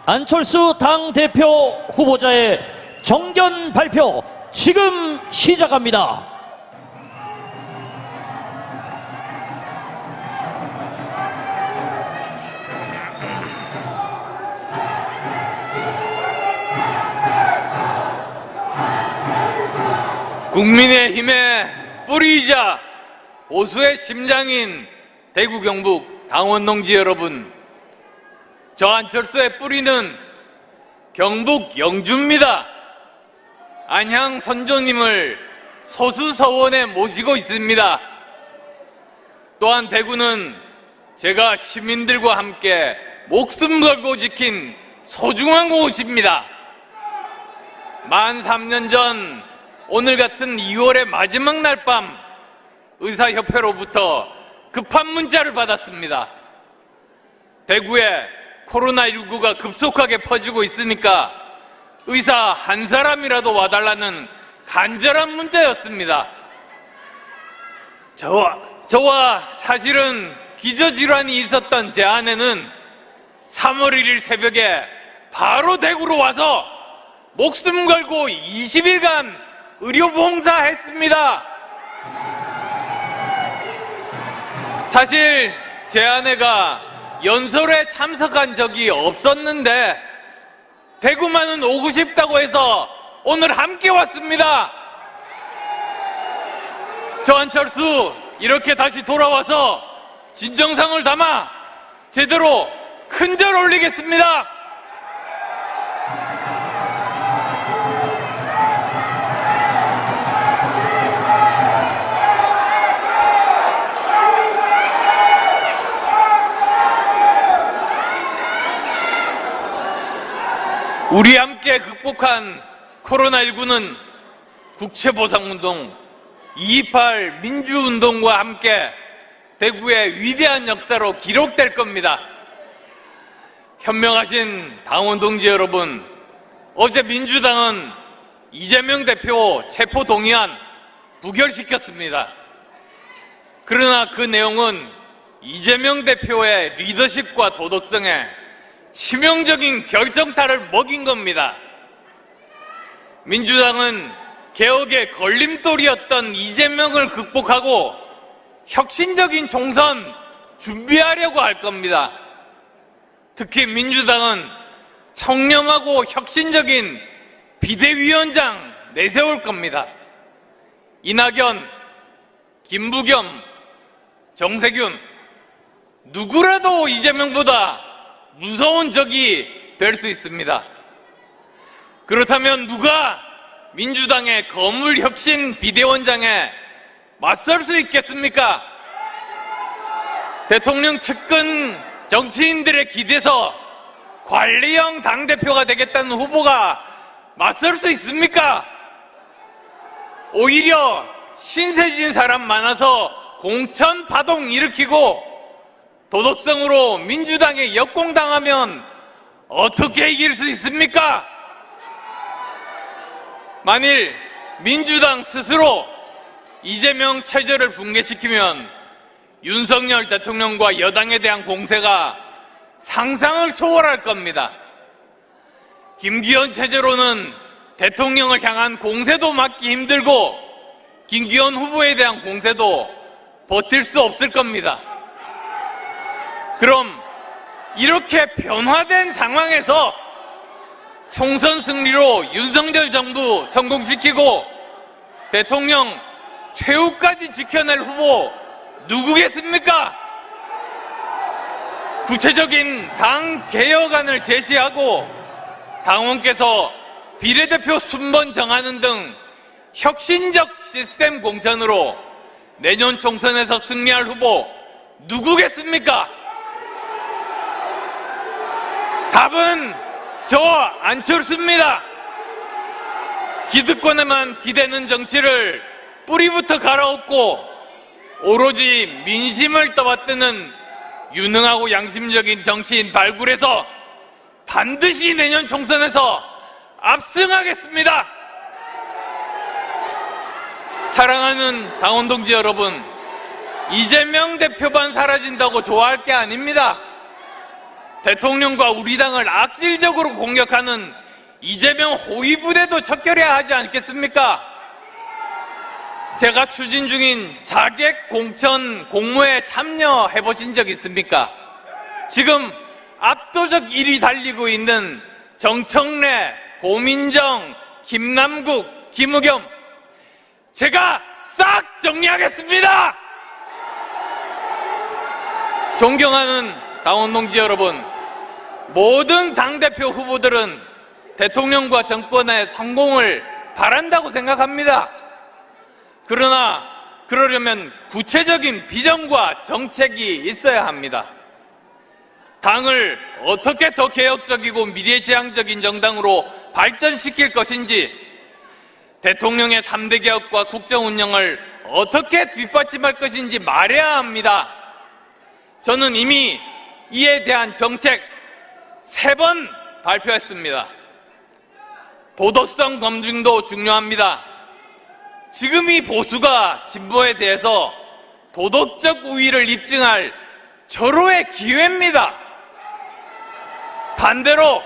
안철수 당대표 후보자의 정견 발표 지금 시작합니다. 국민의힘의 뿌리이자 보수의 심장인 대구 경북 당원 동지 여러분, 저 안철수의 뿌리는 경북 영주입니다. 안향 선조님을 소수서원에 모시고 있습니다. 또한 대구는 제가 시민들과 함께 목숨 걸고 지킨 소중한 곳입니다. 만 3년 전 오늘 같은 2월의 마지막 날 밤 의사협회로부터 급한 문자를 받았습니다. 대구에 코로나19가 급속하게 퍼지고 있으니까 의사 한 사람이라도 와달라는 간절한 문자였습니다. 저와 사실은 기저질환이 있었던 제 아내는 3월 1일 새벽에 바로 대구로 와서 목숨 걸고 20일간 의료봉사했습니다. 사실 제 아내가 연설에 참석한 적이 없었는데 대구만은 오고 싶다고 해서 오늘 함께 왔습니다. 저 안철수 이렇게 다시 돌아와서 진정성을 담아 제대로 큰절 올리겠습니다. 우리 함께 극복한 코로나19는 국채보상운동, 2.28 민주운동과 함께 대구의 위대한 역사로 기록될 겁니다. 현명하신 당원 동지 여러분, 어제 민주당은 이재명 대표 체포동의안 부결시켰습니다. 그러나 그 내용은 이재명 대표의 리더십과 도덕성에 치명적인 결정타를 먹인 겁니다. 민주당은 개혁의 걸림돌이었던 이재명을 극복하고 혁신적인 총선 준비하려고 할 겁니다. 특히 민주당은 청렴하고 혁신적인 비대위원장 내세울 겁니다. 이낙연, 김부겸, 정세균, 누구라도 이재명보다 무서운 적이 될 수 있습니다. 그렇다면 누가 민주당의 거물혁신 비대위원장에 맞설 수 있겠습니까? 대통령 측근 정치인들의 기대서 관리형 당대표가 되겠다는 후보가 맞설 수 있습니까? 오히려 신세진 사람 많아서 공천 파동 일으키고 도덕성으로 민주당에 역공당하면 어떻게 이길 수 있습니까? 만일 민주당 스스로 이재명 체제를 붕괴시키면 윤석열 대통령과 여당에 대한 공세가 상상을 초월할 겁니다. 김기현 체제로는 대통령을 향한 공세도 막기 힘들고 김기현 후보에 대한 공세도 버틸 수 없을 겁니다. 그럼 이렇게 변화된 상황에서 총선 승리로 윤석열 정부 성공시키고 대통령 최후까지 지켜낼 후보 누구겠습니까? 구체적인 당 개혁안을 제시하고 당원께서 비례대표 순번 정하는 등 혁신적 시스템 공천으로 내년 총선에서 승리할 후보 누구겠습니까? 답은 저 안철수입니다. 기득권에만 기대는 정치를 뿌리부터 갈아엎고 오로지 민심을 떠받드는 유능하고 양심적인 정치인 발굴해서 반드시 내년 총선에서 압승하겠습니다. 사랑하는 당원 동지 여러분, 이재명 대표만 사라진다고 좋아할 게 아닙니다. 대통령과 우리 당을 악질적으로 공격하는 이재명 호위부대도 척결해야 하지 않겠습니까? 제가 추진 중인 자객 공천 공모에 참여해 보신 적 있습니까? 지금 압도적 1위 달리고 있는 정청래, 고민정, 김남국, 김의겸, 제가 싹 정리하겠습니다! 존경하는 당원 동지 여러분, 모든 당대표 후보들은 대통령과 정권의 성공을 바란다고 생각합니다. 그러나 그러려면 구체적인 비전과 정책이 있어야 합니다. 당을 어떻게 더 개혁적이고 미래지향적인 정당으로 발전시킬 것인지, 대통령의 3대 개혁과 국정 운영을 어떻게 뒷받침할 것인지 말해야 합니다. 저는 이미 이에 대한 정책 3번 발표했습니다. 도덕성 검증도 중요합니다. 지금 이 보수가 진보에 대해서 도덕적 우위를 입증할 절호의 기회입니다. 반대로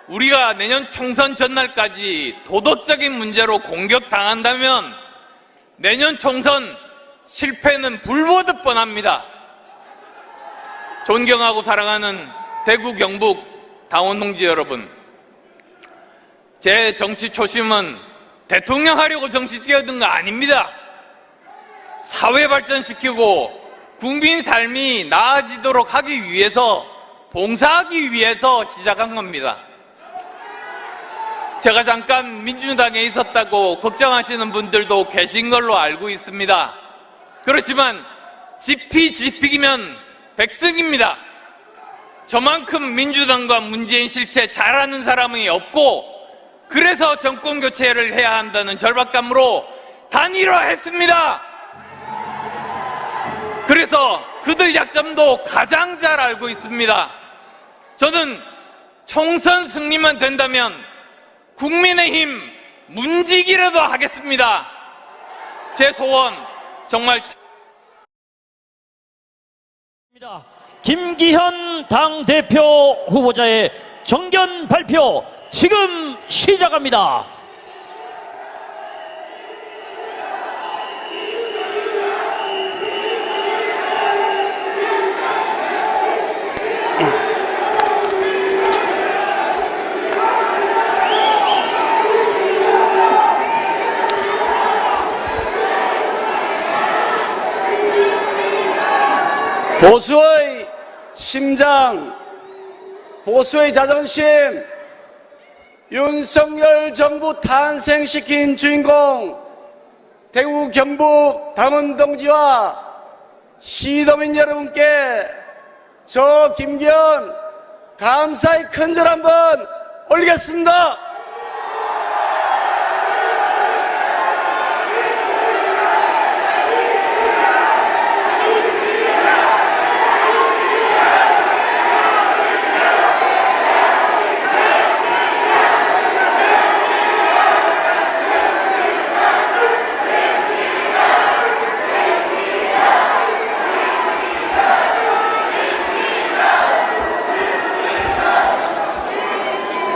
우리가 내년 총선 전날까지 도덕적인 문제로 공격당한다면 내년 총선 실패는 불보듯 뻔합니다. 존경하고 사랑하는 대구 경북 당원 동지 여러분, 제 정치 초심은 대통령 하려고 정치 뛰어든 거 아닙니다. 사회 발전시키고 국민 삶이 나아지도록 하기 위해서, 봉사하기 위해서 시작한 겁니다. 제가 잠깐 민주당에 있었다고 걱정하시는 분들도 계신 걸로 알고 있습니다. 그렇지만 지피지픽이면 백승입니다. 저만큼 민주당과 문재인 실체 잘 아는 사람이 없고, 그래서 정권 교체를 해야 한다는 절박감으로 단일화했습니다. 그래서 그들 약점도 가장 잘 알고 있습니다. 저는 총선 승리만 된다면 국민의힘 문지기라도 하겠습니다. 제 소원 정말 김기현 당대표 후보자의 정견 발표 지금 시작합니다. 보수의 심장, 보수의 자존심, 윤석열 정부 탄생시킨 주인공 대구 경북 당원 동지와 시도민 여러분께 저 김기현 감사의 큰절 한번 올리겠습니다.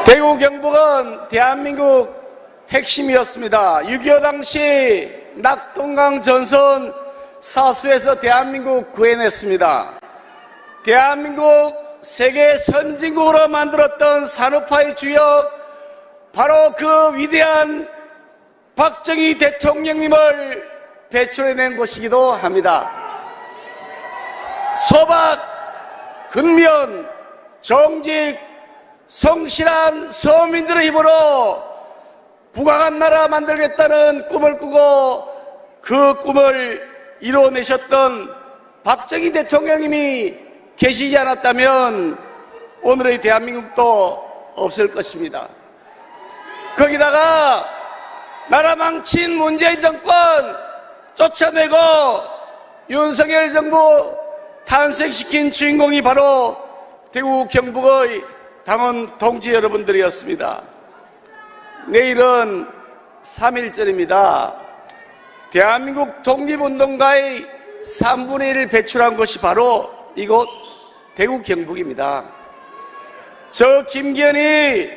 대구 경북은 대한민국 핵심이었습니다. 6.25 당시 낙동강 전선 사수에서 대한민국 구해냈습니다. 대한민국 세계 선진국으로 만들었던 산업화의 주역, 바로 그 위대한 박정희 대통령님을 배출해낸 곳이기도 합니다. 소박, 근면, 정직, 성실한 서민들의 힘으로 부강한 나라 만들겠다는 꿈을 꾸고 그 꿈을 이루어내셨던 박정희 대통령님이 계시지 않았다면 오늘의 대한민국도 없을 것입니다. 거기다가 나라 망친 문재인 정권 쫓아내고 윤석열 정부 탄생시킨 주인공이 바로 대구 경북의 당원 동지 여러분들이었습니다. 내일은 3.1절입니다. 대한민국 독립운동가의 3분의 1을 배출한 것이 바로 이곳 대구 경북입니다. 저 김기현이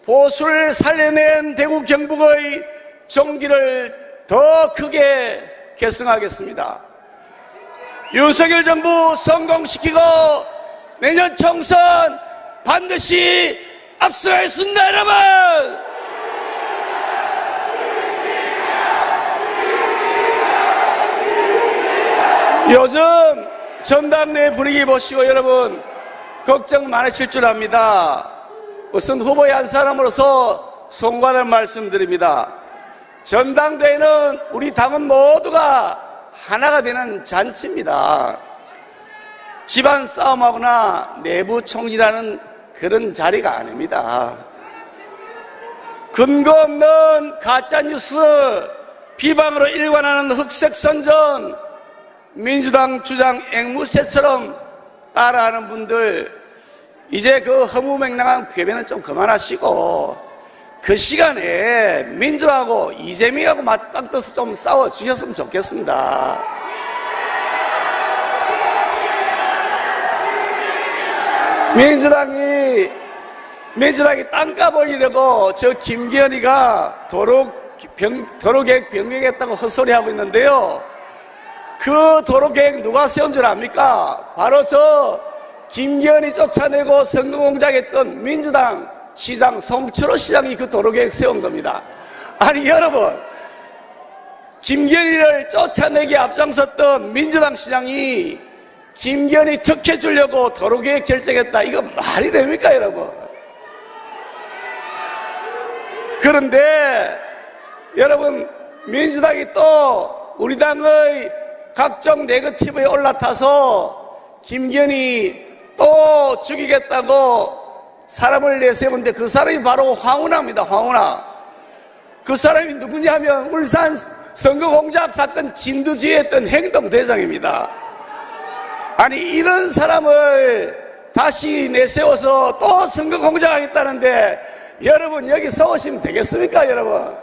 보수를 살려낸 대구 경북의 종기를 더 크게 계승하겠습니다. 윤석열 정부 성공시키고 내년 총선 반드시 압승하겠습니다, 여러분! 요즘 전당내 분위기 보시고 여러분 걱정 많으실 줄 압니다. 우선 후보의 한 사람으로서 송구하는 말씀드립니다. 전당대회는 우리 당원 모두가 하나가 되는 잔치입니다. 집안 싸움하거나 내부 총질하는 그런 자리가 아닙니다. 근거 없는 가짜뉴스, 비방으로 일관하는 흑색선전, 민주당 주장 앵무새처럼 따라하는 분들, 이제 그 허무맹랑한 궤변은 좀 그만하시고 그 시간에 민주하고 이재명하고 맞닥뜨려서 좀 싸워주셨으면 좋겠습니다. 민주당이 땅값 올리려고 저 김기현이가 도로계획 변경했다고 헛소리하고 있는데요. 그 도로계획 누가 세운 줄 압니까? 바로 저 김기현이 쫓아내고 선거공작했던 민주당 시장 송철호 시장이 그 도로계획 세운 겁니다. 아니 여러분, 김기현이를 쫓아내기 앞장섰던 민주당 시장이 김기현이 특혜 주려고 도로계획 결정했다. 이거 말이 됩니까 여러분? 그런데 여러분, 민주당이 또 우리 당의 각종 네거티브에 올라타서 김기현이 또 죽이겠다고 사람을 내세우는데 그 사람이 바로 황운하입니다. 황운하. 그 사람이 누구냐면 울산 선거공작 사건 진두지휘에 했던 행동대장입니다. 아니 이런 사람을 다시 내세워서 또 선거공작하겠다는데 여러분 여기 서오시면 되겠습니까 여러분?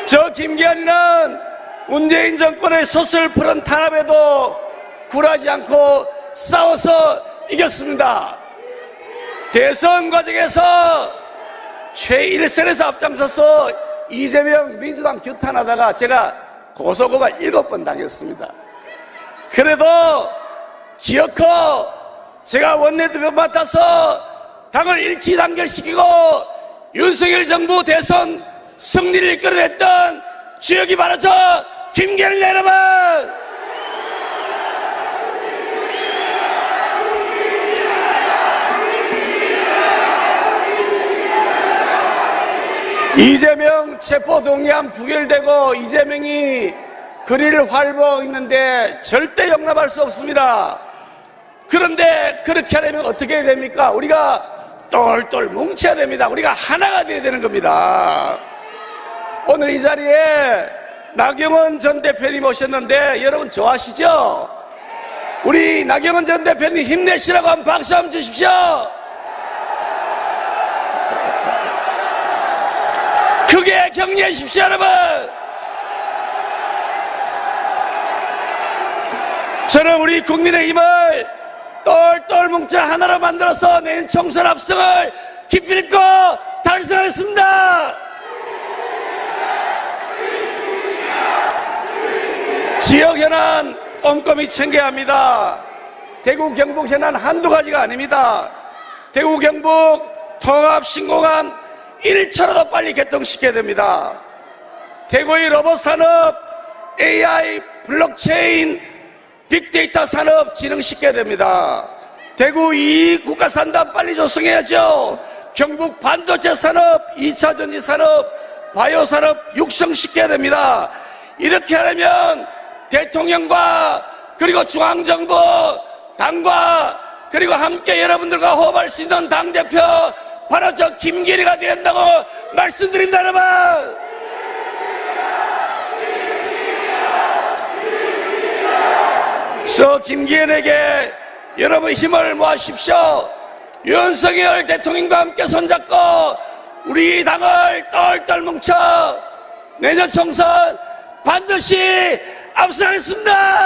저 김기현은 문재인 정권의 솥을 풀은 탄압에도 굴하지 않고 싸워서 이겼습니다. 대선 과정에서 최일선에서 앞장서서 이재명 민주당 규탄하다가 제가 고소고발 7번 당했습니다. 그래도 기어코 제가 원내대표 맡아서 당을 일치 단결시키고 윤석열 정부 대선 승리를 이끌어냈던 주역이 바로 저 김기현 여러분! 이재명 체포동의안 부결되고 이재명이 거리를 활보하고 있는데 절대 용납할 수 없습니다. 그런데 그렇게 하려면 어떻게 해야 됩니까? 우리가 똘똘 뭉쳐야 됩니다. 우리가 하나가 돼야 되는 겁니다. 오늘 이 자리에 나경원 전 대표님 오셨는데 여러분 좋아하시죠? 우리 나경원 전 대표님 힘내시라고 한번 박수 한번 주십시오. 크게 격려해 주십시오 여러분. 저는 우리 국민의힘을 똘똘 뭉쳐 하나로 만들어서 내년 총선 압승을 기필코 달성하겠습니다. 지역 현안 꼼꼼히 챙겨야 합니다. 대구 경북 현안 한두 가지가 아닙니다. 대구 경북 통합신공항 1초라도 빨리 개통시켜야 됩니다. 대구의 로봇 산업, AI, 블록체인, 빅데이터 산업 진흥시켜야 됩니다. 대구 2 국가산단 빨리 조성해야죠. 경북 반도체 산업, 2차 전지 산업, 바이오 산업 육성시켜야 됩니다. 이렇게 하려면 대통령과 그리고 중앙정부, 당과 그리고 함께 여러분들과 호흡할 수 있는 당대표 바로 저 김기현이가 된다고 말씀드립니다 여러분. 저 김기현에게 여러분 힘을 모아주십시오. 윤석열 대통령과 함께 손잡고 우리 당을 똘똘 뭉쳐 내년 총선 반드시 압승하겠습니다.